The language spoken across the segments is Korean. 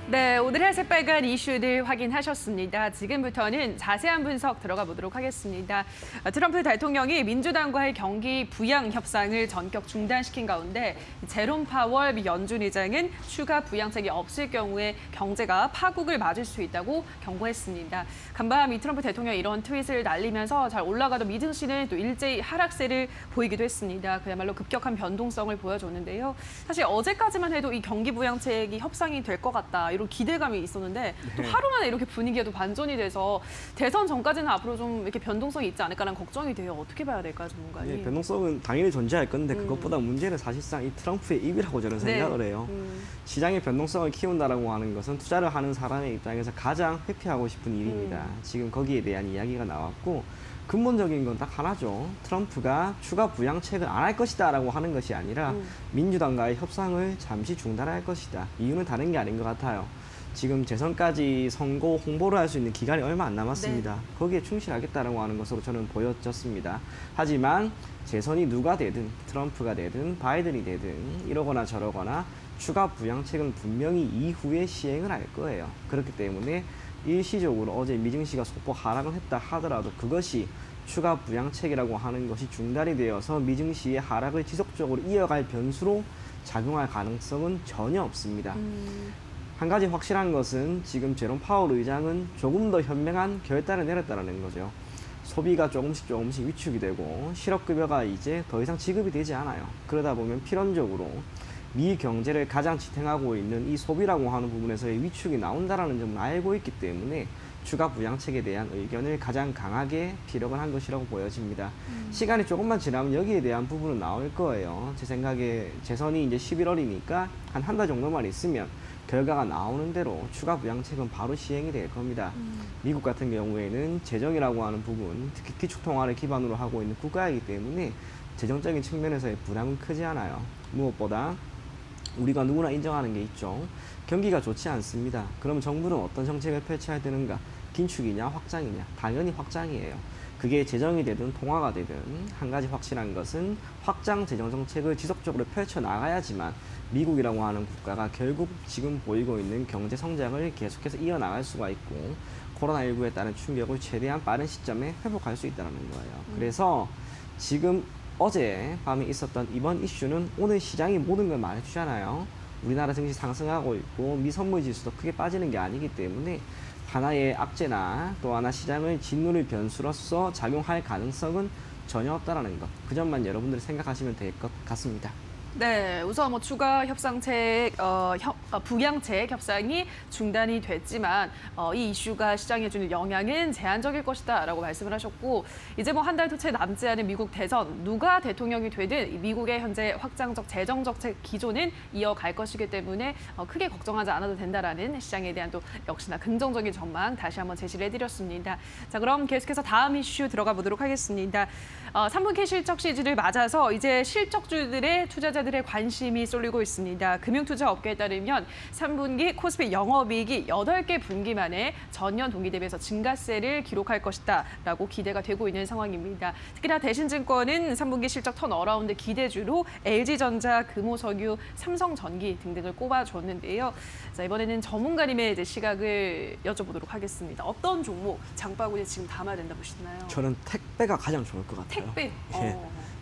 네, 오늘의 새빨간 이슈들 확인하셨습니다. 지금부터는 자세한 분석 들어가 보도록 하겠습니다. 트럼프 대통령이 민주당과의 경기 부양 협상을 전격 중단시킨 가운데 제롬 파월 미 연준 의장은 추가 부양책이 없을 경우에 경제가 파국을 맞을 수 있다고 경고했습니다. 간밤 이 트럼프 대통령이 이런 트윗을 날리면서 잘 올라가던 미증시는 또 일제히 하락세를 보이기도 했습니다. 그야말로 급격한 변동성을 보여줬는데요. 사실 어제까지만 해도 이 경기 부양책이 협상이 될 것 같다. 이런 기대감이 있었는데 또 하루 만에 이렇게 분위기가 또 반전이 돼서 대선 전까지는 앞으로 좀 이렇게 변동성이 있지 않을까라는 걱정이 돼요. 어떻게 봐야 될까요, 전문가님? 네, 변동성은 당연히 존재할 건데 그것보다 문제는 사실상 이 트럼프의 입이라고 저는 생각을 해요. 시장의 변동성을 키운다라고 하는 것은 투자를 하는 사람의 입장에서 가장 회피하고 싶은 일입니다. 지금 거기에 대한 이야기가 나왔고 근본적인 건 딱 하나죠. 트럼프가 추가 부양책을 안 할 것이다라고 하는 것이 아니라 민주당과의 협상을 잠시 중단할 것이다. 이유는 다른 게 아닌 것 같아요. 지금 재선까지 선거 홍보를 할 수 있는 기간이 얼마 안 남았습니다. 거기에 충실하겠다라고 하는 것으로 저는 보여졌습니다. 하지만 재선이 누가 되든 트럼프가 되든 바이든이 되든 이러거나 저러거나 추가 부양책은 분명히 이후에 시행을 할 거예요. 그렇기 때문에 일시적으로 어제 미증시가 소폭 하락을 했다 하더라도 그것이 추가 부양책이라고 하는 것이 중단이 되어서 미증시의 하락을 지속적으로 이어갈 변수로 작용할 가능성은 전혀 없습니다. 한 가지 확실한 것은 지금 제롬 파월 의장은 조금 더 현명한 결단을 내렸다는 거죠. 소비가 조금씩 위축이 되고 실업급여가 이제 더 이상 지급이 되지 않아요. 그러다 보면 필연적으로 미 경제를 가장 지탱하고 있는 이 소비라고 하는 부분에서의 위축이 나온다는 점을 알고 있기 때문에 추가 부양책에 대한 의견을 가장 강하게 피력을 한 것이라고 보여집니다. 시간이 조금만 지나면 여기에 대한 부분은 나올 거예요. 제 생각에 재선이 이제 11월이니까 한 달 정도만 있으면 결과가 나오는 대로 추가 부양책은 바로 시행이 될 겁니다. 미국 같은 경우에는 재정이라고 하는 부분, 특히 기축통화를 기반으로 하고 있는 국가이기 때문에 재정적인 측면에서의 부담은 크지 않아요. 무엇보다 우리가 누구나 인정하는 게 있죠. 경기가 좋지 않습니다. 그럼 정부는 어떤 정책을 펼쳐야 되는가? 긴축이냐 확장이냐? 당연히 확장이에요. 그게 재정이 되든 통화가 되든 한 가지 확실한 것은 확장 재정 정책을 지속적으로 펼쳐나가야지만 미국이라고 하는 국가가 결국 지금 보이고 있는 경제 성장을 계속해서 이어나갈 수가 있고 코로나19에 따른 충격을 최대한 빠른 시점에 회복할 수 있다는 거예요. 그래서 지금 어제 밤에 있었던 이번 이슈는 오늘 시장이 모든 걸 말해주잖아요. 우리나라 증시 상승하고 있고 미선물 지수도 크게 빠지는 게 아니기 때문에 하나의 악재나 또 하나 시장을 짓누를 변수로서 작용할 가능성은 전혀 없다는 것. 그 점만 여러분들이 생각하시면 될 것 같습니다. 네, 우선 뭐 추가 협상책, 부양책 협상이 중단이 됐지만 이 이슈가 시장에 주는 영향은 제한적일 것이다라고 말씀을 하셨고 이제 뭐 한 달도 채 남지 않은 미국 대선 누가 대통령이 되든 미국의 현재 확장적 재정 정책 기조는 이어갈 것이기 때문에 크게 걱정하지 않아도 된다라는 시장에 대한 또 역시나 긍정적인 전망 다시 한번 제시를 해드렸습니다. 자, 그럼 계속해서 다음 이슈 들어가 보도록 하겠습니다. 3분기 실적 시즌을 맞아서 이제 실적주들의 투자자들의 관심이 쏠리고 있습니다. 금융투자 업계에 따르면 3분기 코스피 영업이익이 8개 분기 만에 전년 동기 대비해서 증가세를 기록할 것이다라고 기대가 되고 있는 상황입니다. 특히나 대신증권은 3분기 실적 턴어라운드 기대주로 LG전자, 금호석유, 삼성전기 등등을 꼽아줬는데요. 자, 이번에는 전문가님의 이제 시각을 여쭤보도록 하겠습니다. 어떤 종목 장바구니에 지금 담아야 된다 보시나요? 저는 택배가 가장 좋을 것 같아요. 택배? 예.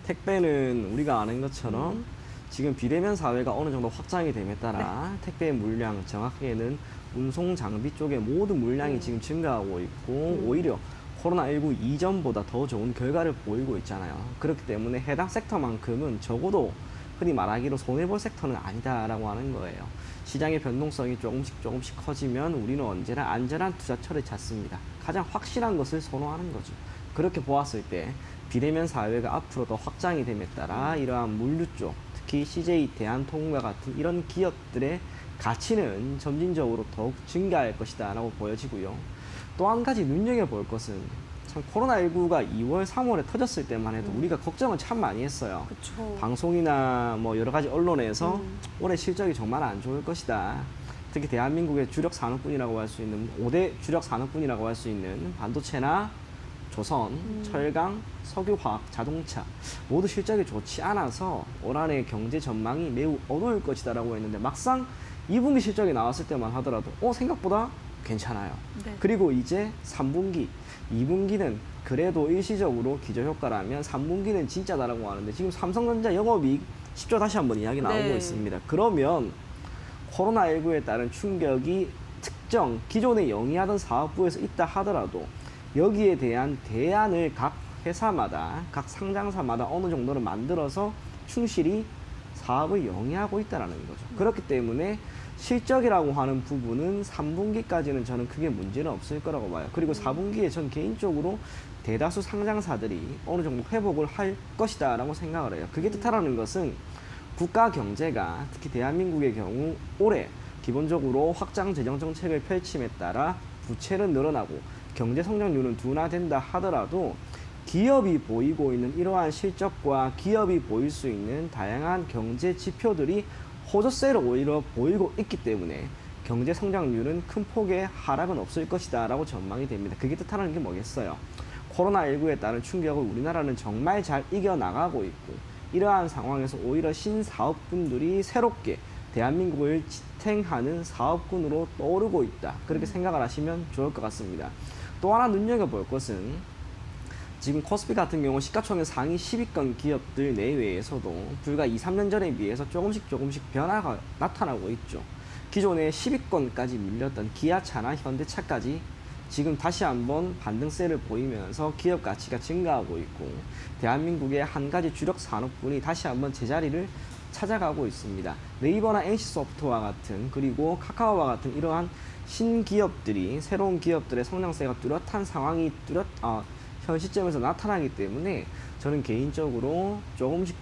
택배는 우리가 아는 것처럼 지금 비대면 사회가 어느 정도 확장이 됨에 따라 택배의 물량, 정확하게는 운송 장비 쪽의 모든 물량이 지금 증가하고 있고 오히려 코로나19 이전보다 더 좋은 결과를 보이고 있잖아요. 그렇기 때문에 해당 섹터만큼은 적어도 흔히 말하기로 손해볼 섹터는 아니다라고 하는 거예요. 시장의 변동성이 조금씩 커지면 우리는 언제나 안전한 투자처를 찾습니다. 가장 확실한 것을 선호하는 거죠. 그렇게 보았을 때 비대면 사회가 앞으로 더 확장이 됨에 따라 이러한 물류 쪽, 특히 CJ 대한통운과 같은 이런 기업들의 가치는 점진적으로 더욱 증가할 것이다 라고 보여지고요. 또 한 가지 눈여겨볼 것은 참 코로나19가 2월, 3월에 터졌을 때만 해도 우리가 걱정을 참 많이 했어요. 그쵸. 방송이나 뭐 여러 가지 언론에서 올해 실적이 정말 안 좋을 것이다. 특히 대한민국의 주력 산업군이라고 할 수 있는 5대 주력 산업군이라고 할 수 있는 반도체나 조선, 철강, 석유화학, 자동차 모두 실적이 좋지 않아서 올 한해 경제 전망이 매우 어려울 것이다라고 했는데 막상 2분기 실적이 나왔을 때만 하더라도 생각보다 괜찮아요. 네. 그리고 이제 3분기, 2분기는 그래도 일시적으로 기저효과라면 3분기는 진짜다라고 하는데 지금 삼성전자 영업이익 10조 다시 한번 이야기 나오고 네. 있습니다. 그러면 코로나19에 따른 충격이 특정 기존에 영위하던 사업부에서 있다 하더라도 여기에 대한 대안을 각 회사마다, 각 상장사마다 어느 정도는 만들어서 충실히 사업을 영위하고 있다는 거죠. 그렇기 때문에 실적이라고 하는 부분은 3분기까지는 저는 크게 문제는 없을 거라고 봐요. 그리고 4분기에 전 개인적으로 대다수 상장사들이 어느 정도 회복을 할 것이다 라고 생각을 해요. 그게 뜻하라는 것은 국가 경제가 특히 대한민국의 경우 올해 기본적으로 확장 재정 정책을 펼침에 따라 부채는 늘어나고 경제 성장률은 둔화된다 하더라도 기업이 보이고 있는 이러한 실적과 기업이 보일 수 있는 다양한 경제 지표들이 호조세를 오히려 보이고 있기 때문에 경제 성장률은 큰 폭의 하락은 없을 것이다 라고 전망이 됩니다. 그게 뜻하는 게 뭐겠어요? 코로나19에 따른 충격을 우리나라는 정말 잘 이겨나가고 있고 이러한 상황에서 오히려 신사업군들이 새롭게 대한민국을 지탱하는 사업군으로 떠오르고 있다. 그렇게 생각을 하시면 좋을 것 같습니다. 또 하나 눈여겨볼 것은 지금 코스피 같은 경우 시가총액 상위 10위권 기업들 내외에서도 불과 2, 3년 전에 비해서 조금씩 변화가 나타나고 있죠. 기존에 10위권까지 밀렸던 기아차나 현대차까지 지금 다시 한번 반등세를 보이면서 기업 가치가 증가하고 있고 대한민국의 한 가지 주력 산업군이 다시 한번 제자리를 찾아가고 있습니다. 네이버나 NC소프트와 같은 그리고 카카오와 같은 이러한 신기업들이 새로운 기업들의 성장세가 뚜렷한 상황이 현 시점에서 나타나기 때문에 저는 개인적으로 조금씩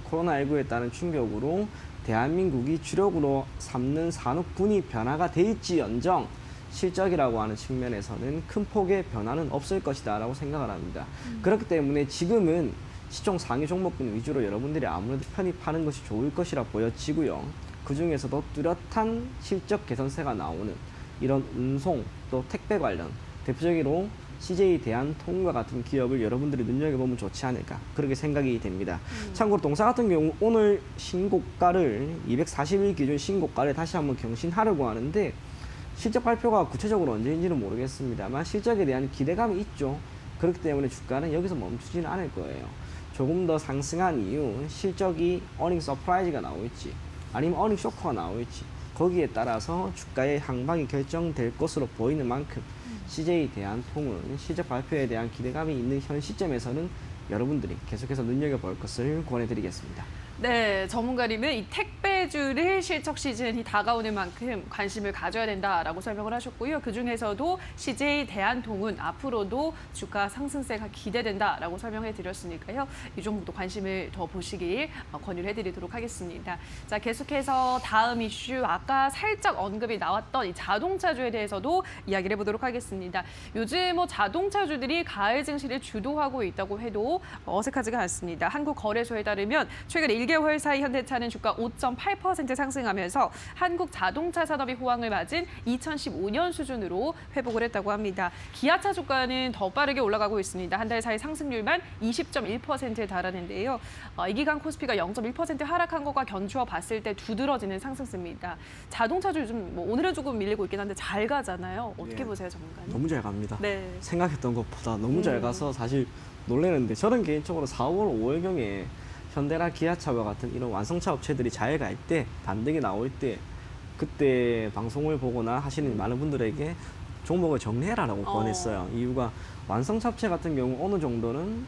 코로나19에 따른 충격으로 대한민국이 주력으로 삼는 산업군이 변화가 될지언정 실적이라고 하는 측면에서는 큰 폭의 변화는 없을 것이다 라고 생각을 합니다. 그렇기 때문에 지금은 시총 상위 종목군 위주로 여러분들이 아무래도 편입하는 것이 좋을 것이라 보여지고요. 그 중에서도 뚜렷한 실적 개선세가 나오는 이런 운송 또 택배 관련 대표적으로 CJ 대한통운과 같은 기업을 여러분들이 눈여겨보면 좋지 않을까 그렇게 생각이 됩니다. 참고로 동사 같은 경우 오늘 신고가를 240일 기준 신고가를 다시 한번 경신하려고 하는데 실적 발표가 구체적으로 언제인지는 모르겠습니다만 실적에 대한 기대감이 있죠. 그렇기 때문에 주가는 여기서 멈추지는 않을 거예요. 조금 더 상승한 이유 실적이 어닝 서프라이즈가 나올지 아니면 어닝 쇼크가 나올지 거기에 따라서 주가의 향방이 결정될 것으로 보이는 만큼 CJ 대한통운 실적 발표에 대한 기대감이 있는 현 시점에서는 여러분들이 계속해서 눈여겨볼 것을 권해드리겠습니다. 네, 전문가님은 이 택배주를 실적 시즌이 다가오는 만큼 관심을 가져야 된다라고 설명을 하셨고요. 그중에서도 CJ 대한통운 앞으로도 주가 상승세가 기대된다라고 설명해 드렸으니까요. 이 종목도 관심을 더 보시길 권유를 해드리도록 하겠습니다. 자, 계속해서 다음 이슈 아까 살짝 언급이 나왔던 이 자동차주에 대해서도 이야기를 해보도록 하겠습니다. 요즘 자동차주들이 가을 증시를 주도하고 있다고 해도 어색하지가 않습니다. 한국거래소에 따르면 최근 1개월 사이 현대차는 주가 5.8% 상승하면서 한국 자동차 산업이 호황을 맞은 2015년 수준으로 회복을 했다고 합니다. 기아차 주가는 더 빠르게 올라가고 있습니다. 한 달 사이 상승률만 20.1%에 달하는데요. 이 기간 코스피가 0.1% 하락한 것과 견주어 봤을 때 두드러지는 상승세입니다. 자동차주 요즘 오늘은 조금 밀리고 있긴 한데 잘 가잖아요. 어떻게 보세요, 전문가님? 너무 잘 갑니다. 네. 생각했던 것보다 너무 잘 가서 사실 놀라는데 저는 개인적으로 4월, 5월경에 현대나 기아차와 같은 이런 완성차 업체들이 잘 갈 때, 반등이 나올 때 그때 방송을 보거나 하시는 많은 분들에게 종목을 정리해라라고 권했어요. 이유가 완성차 업체 같은 경우 어느 정도는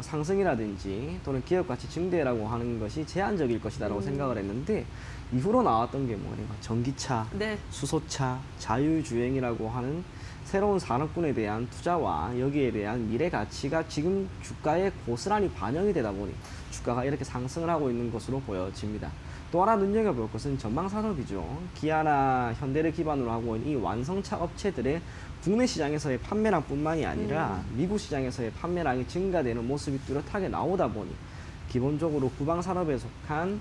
상승이라든지 또는 기업 가치 증대라고 하는 것이 제한적일 것이다라고 생각을 했는데 이후로 나왔던 게 뭐냐면 전기차, 네. 수소차, 자율주행이라고 하는 새로운 산업군에 대한 투자와 여기에 대한 미래 가치가 지금 주가에 고스란히 반영이 되다 보니 주가가 이렇게 상승을 하고 있는 것으로 보여집니다. 또 하나 눈여겨볼 것은 전방 산업이죠. 기아나 현대를 기반으로 하고 있는 이 완성차 업체들의 국내 시장에서의 판매량뿐만이 아니라 미국 시장에서의 판매량이 증가되는 모습이 뚜렷하게 나오다 보니 기본적으로 구방 산업에 속한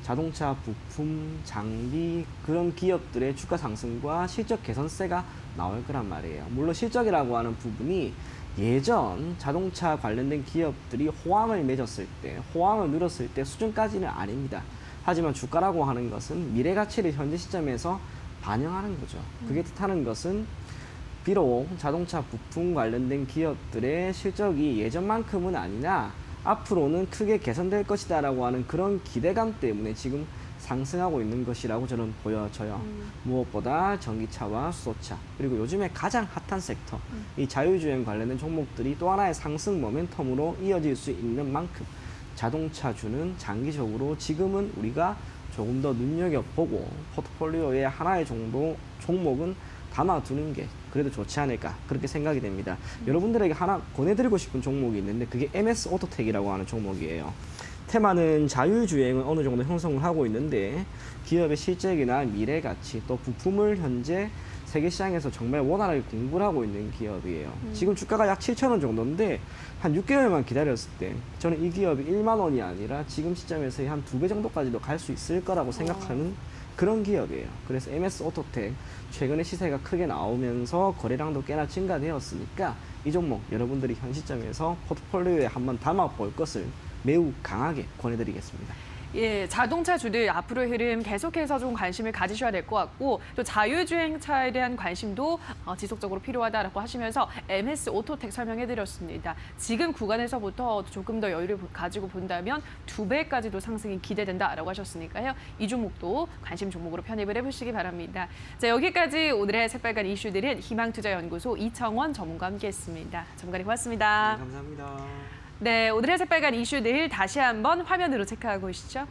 자동차 부품, 장비 그런 기업들의 주가 상승과 실적 개선세가 나올 거란 말이에요. 물론 실적이라고 하는 부분이 예전 자동차 관련된 기업들이 호황을 맺었을 때, 호황을 누렸을 때 수준까지는 아닙니다. 하지만 주가라고 하는 것은 미래 가치를 현재 시점에서 반영하는 거죠. 그게 뜻하는 것은 비록 자동차 부품 관련된 기업들의 실적이 예전만큼은 아니나 앞으로는 크게 개선될 것이다라고 하는 그런 기대감 때문에 지금 상승하고 있는 것이라고 저는 보여져요. 무엇보다 전기차와 수소차 그리고 요즘에 가장 핫한 섹터 이 자율주행 관련된 종목들이 또 하나의 상승 모멘텀으로 이어질 수 있는 만큼 자동차주는 장기적으로 지금은 우리가 조금 더 눈여겨보고 포트폴리오에 하나의 정도 종목은 담아두는 게 그래도 좋지 않을까 그렇게 생각이 됩니다. 여러분들에게 하나 권해드리고 싶은 종목이 있는데 그게 MS 오토텍이라고 하는 종목이에요. 테마는 자율주행을 어느 정도 형성을 하고 있는데 기업의 실적이나 미래 가치 또 부품을 현재 세계 시장에서 정말 원활하게 공부를 하고 있는 기업이에요. 지금 주가가 약 7,000원 정도인데 한 6개월만 기다렸을 때 저는 이 기업이 1만 원이 아니라 지금 시점에서 한 2배 정도까지도 갈 수 있을 거라고 생각하는 그런 기업이에요. 그래서 MS 오토텍 최근에 시세가 크게 나오면서 거래량도 꽤나 증가되었으니까 이 종목 여러분들이 현 시점에서 포트폴리오에 한번 담아볼 것을 매우 강하게 권해드리겠습니다. 예, 자동차주들 앞으로의 흐름 계속해서 좀 관심을 가지셔야 될 것 같고 또 자율주행차에 대한 관심도 지속적으로 필요하다라고 하시면서 MS 오토텍 설명해드렸습니다. 지금 구간에서부터 조금 더 여유를 가지고 본다면 2배까지도 상승이 기대된다라고 하셨으니까요. 이 종목도 관심 종목으로 편입을 해보시기 바랍니다. 자, 여기까지 오늘의 새빨간 이슈들은 희망투자연구소 이청원 전문가와 함께했습니다. 전문가님 고맙습니다. 네, 감사합니다. 네, 오늘의 새빨간 이슈들 다시 한번 화면으로 체크하고 오시죠.